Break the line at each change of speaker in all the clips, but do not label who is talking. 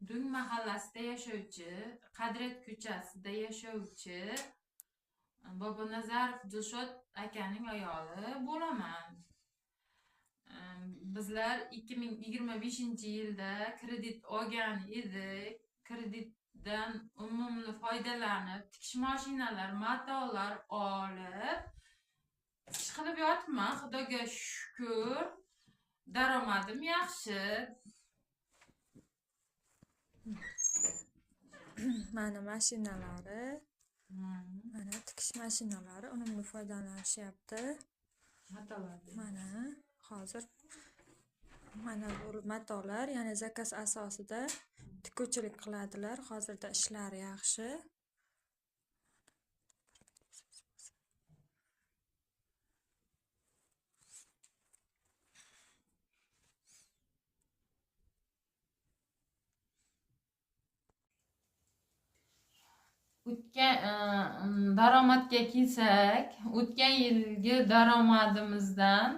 Dung mahallasida yashovchi, Qadret ko'chasida yashovchi Bobonazarov Dilshod akaning ayoli bo'laman. Bizlar 2025-yilda kredit olgan edik. Kreditdan umumli foydalanib, tikish mashinalar, matolar olib ish qilib yotibman. Xudoga shukr. Daromadim yaxshi.
Mana mashinalari, mana tikish mashinalari unumli foydalanishyapti. Mana hozir mana bu matolar, ya'ni zakaz asosida tikuvchilik qiladilar. Hozirda ishlari yaxshi.
O'tgan daromadga kelsak, o'tgan yilgi daromadimizdan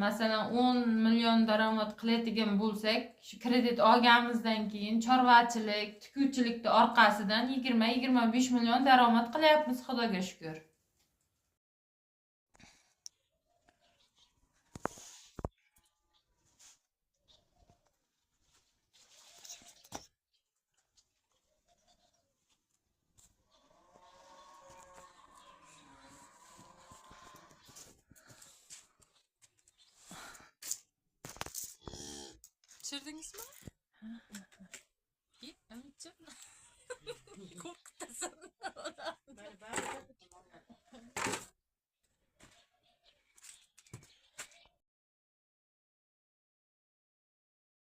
masalan 10 million daromad qiladigan bo'lsak, shu kredit olganimizdan keyin chorvachilik, tikuvchilikning orqasidan 20-25 million daromad qilyapmiz, Xudoga shukr.
Pishirdingizmi?